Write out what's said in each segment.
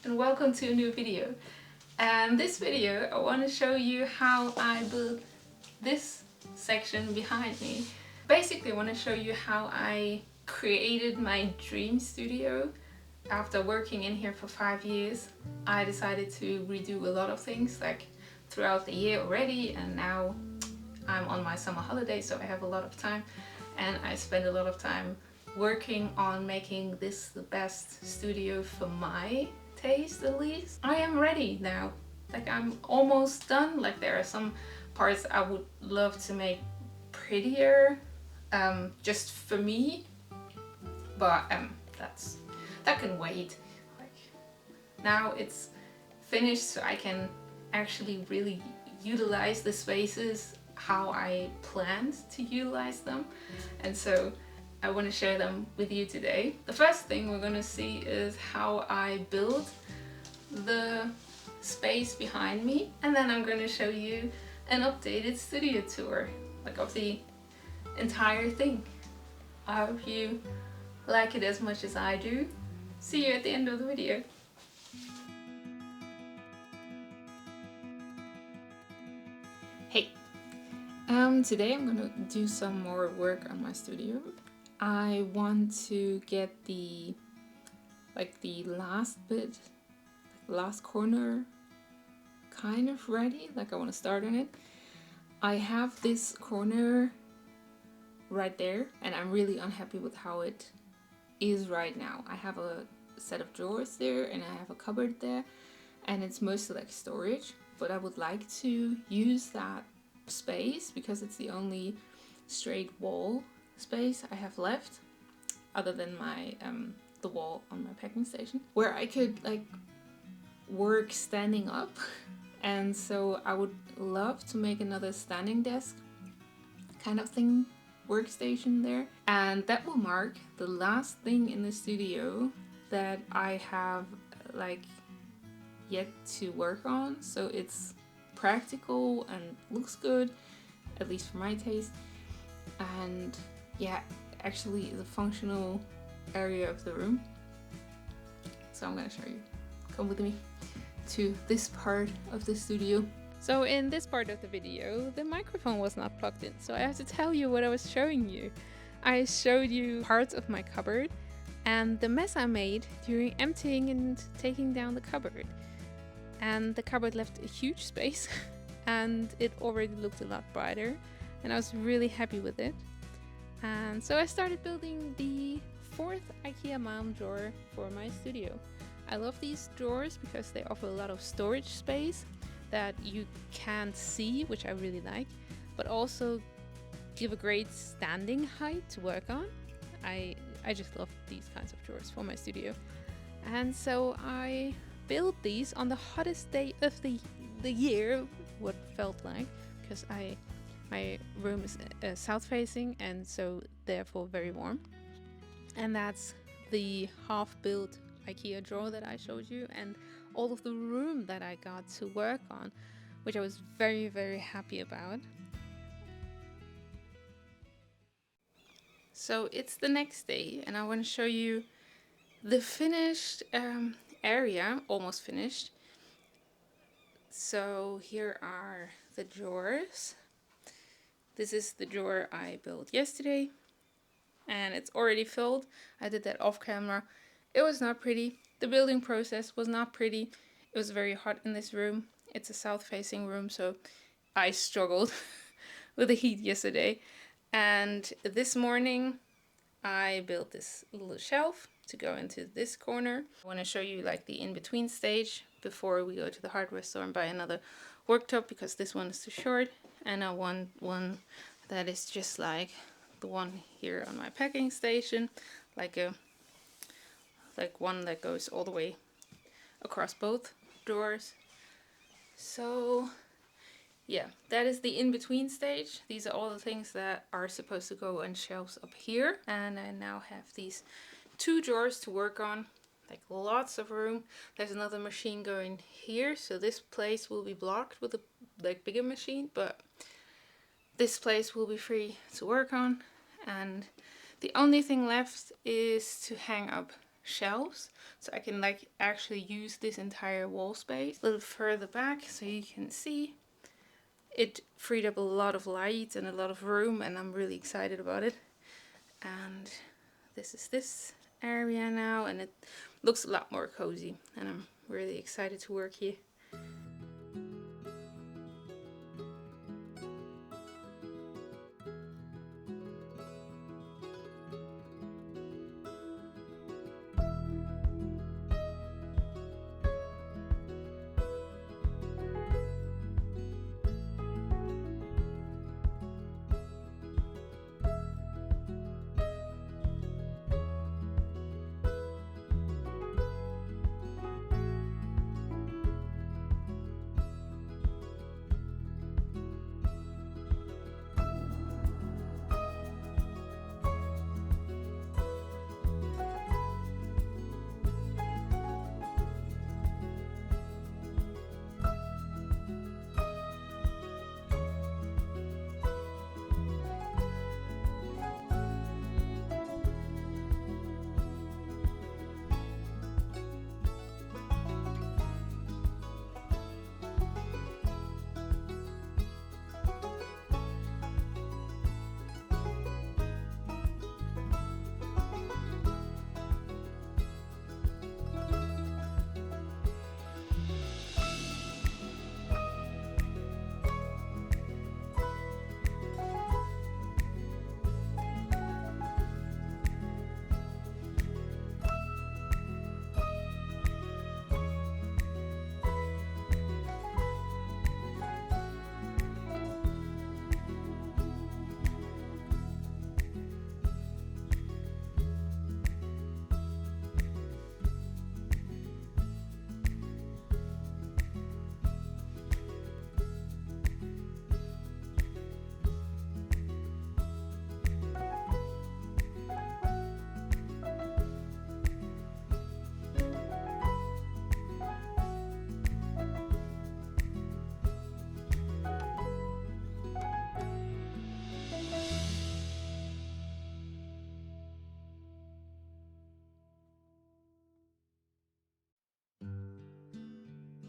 and welcome to a new video. And this video I want to show you how I built this section behind me. Basically I want to show you how I created my dream studio. After working in here for 5 years, I decided to redo a lot of things like throughout the year already, and now I'm on my summer holiday, so I have a lot of time and I spend a lot of time working on making this the best studio for my taste at least. I am ready now. Like, I'm almost done. Like, there are some parts I would love to make prettier, just for me, but that can wait. Like, now it's finished, so I can actually really utilize the spaces how I planned to utilize them, and so I want to share them with you today. The first thing we're going to see is how I built the space behind me, and then I'm going to show you an updated studio tour, like of the entire thing. I hope you like it as much as I do. See you at the end of the video. Hey, today I'm going to do some more work on my studio. I want to get the last bit, last corner kind of ready. Like, I want to start on it. I have this corner right there and I'm really unhappy with how it is right now. I have a set of drawers there and I have a cupboard there, and it's mostly like storage, but I would like to use that space because it's the only straight wall space I have left, other than my the wall on my packing station, where I could like work standing up. And so I would love to make another standing desk kind of thing, workstation there, and that will mark the last thing in the studio that I have like yet to work on. So it's practical and looks good, at least for my taste, and yeah, actually is a functional area of the room. So I'm gonna show you. Come with me to this part of the studio. So in this part of the video, the microphone was not plugged in, so I have to tell you what I was showing you. I showed you parts of my cupboard and the mess I made during emptying and taking down the cupboard. And the cupboard left a huge space and it already looked a lot brighter, and I was really happy with it. And so I started building the 4th IKEA MALM drawer for my studio. I love these drawers because they offer a lot of storage space that you can't see, which I really like, but also give a great standing height to work on. I just love these kinds of drawers for my studio. And so I built these on the hottest day of the year, what felt like, because my room is south facing and so therefore very warm. And that's the half-built IKEA drawer that I showed you, and all of the room that I got to work on, which I was very, very happy about. So it's the next day and I want to show you the finished area, almost finished. So here are the drawers. This is the drawer I built yesterday and it's already filled. I did that off camera. It was not pretty. The building process was not pretty. It was very hot in this room. It's a south facing room, so I struggled with the heat yesterday. And this morning I built this little shelf to go into this corner. I want to show you like the in-between stage before we go to the hardware store and buy another worktop, because this one is too short and I want one that is just like the one here on my packing station, like one that goes all the way across both drawers. So yeah, that is the in-between stage. These are all the things that are supposed to go on shelves up here, and I now have these 2 drawers to work on, like lots of room. There's another machine going here, so this place will be blocked with a like bigger machine, but this place will be free to work on. And the only thing left is to hang up shelves, so I can like actually use this entire wall space. A little further back so you can see. It freed up a lot of light and a lot of room, and I'm really excited about it. And this is this area now, and it looks a lot more cozy, and I'm really excited to work here.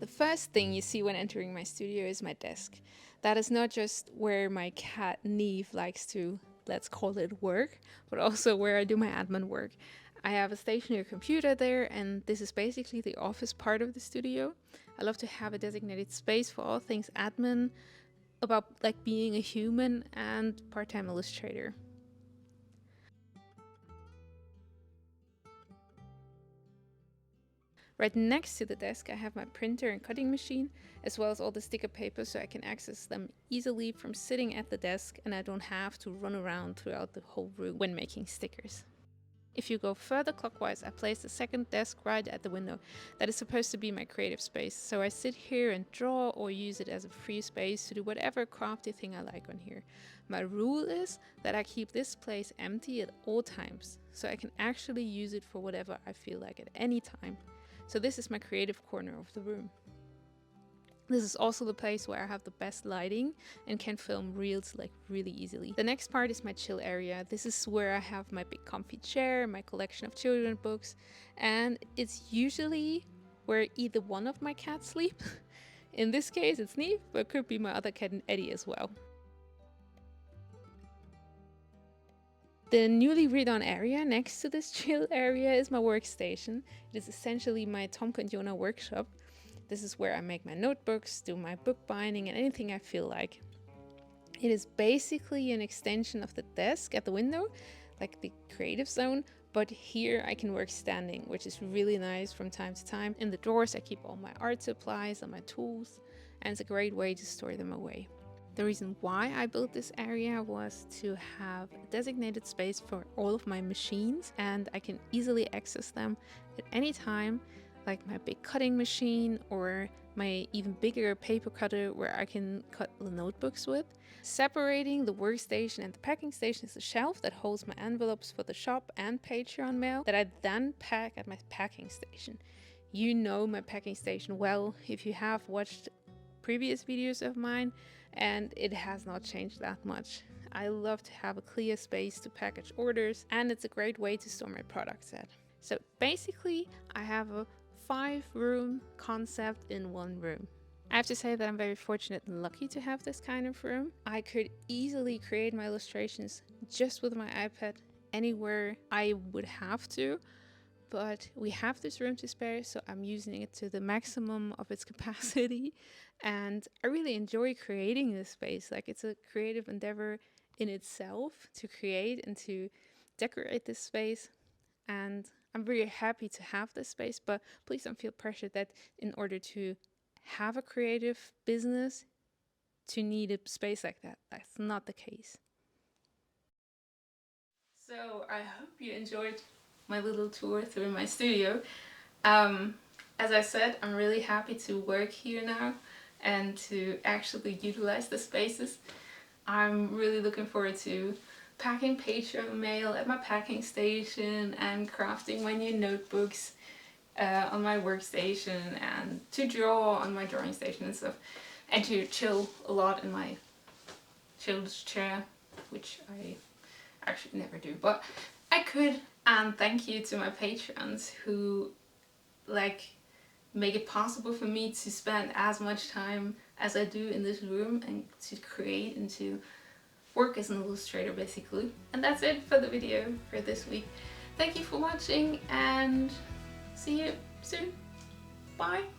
The first thing you see when entering my studio is my desk. That is not just where my cat Neve likes to, let's call it, work, but also where I do my admin work. I have a stationary computer there, and this is basically the office part of the studio. I love to have a designated space for all things admin, about like being a human and part-time illustrator. Right next to the desk I have my printer and cutting machine, as well as all the sticker paper, so I can access them easily from sitting at the desk, and I don't have to run around throughout the whole room when making stickers. If you go further clockwise, I place the second desk right at the window. That is supposed to be my creative space, so I sit here and draw or use it as a free space to do whatever crafty thing I like on here. My rule is that I keep this place empty at all times, so I can actually use it for whatever I feel like at any time. So this is my creative corner of the room. This is also the place where I have the best lighting and can film reels like really easily. The next part is my chill area. This is where I have my big comfy chair, my collection of children's books, and it's usually where either one of my cats sleep. In this case it's Neve, but it could be my other cat Eddie as well. The newly redone area next to this chill area is my workstation. It is essentially my Tomke Jona workshop. This is where I make my notebooks, do my book binding, and anything I feel like. It is basically an extension of the desk at the window, like the creative zone, but here I can work standing, which is really nice from time to time. In the drawers I keep all my art supplies and my tools, and it's a great way to store them away. The reason why I built this area was to have a designated space for all of my machines, and I can easily access them at any time, like my big cutting machine or my even bigger paper cutter where I can cut the notebooks with. Separating the workstation and the packing station is a shelf that holds my envelopes for the shop and Patreon mail that I then pack at my packing station. You know my packing station well if you have watched previous videos of mine, and it has not changed that much. I love to have a clear space to package orders, and it's a great way to store my products at. So basically, I have a 5-room concept in one room. I have to say that I'm very fortunate and lucky to have this kind of room. I could easily create my illustrations just with my iPad anywhere I would have to, but we have this room to spare, so I'm using it to the maximum of its capacity. And I really enjoy creating this space. Like, it's a creative endeavor in itself to create and to decorate this space. And I'm really happy to have this space, but please don't feel pressured that in order to have a creative business, to need a space like that. That's not the case. So I hope you enjoyed my little tour through my studio. Um, as I said, I'm really happy to work here now and to actually utilize the spaces. I'm really looking forward to packing Patreon mail at my packing station and crafting my new notebooks on my workstation, and to draw on my drawing station and stuff, and to chill a lot in my chilled chair, which I actually never do, but I could. And thank you to my patrons who make it possible for me to spend as much time as I do in this room and to create and to work as an illustrator, basically. And that's it for the video for this week. Thank you for watching and see you soon. Bye!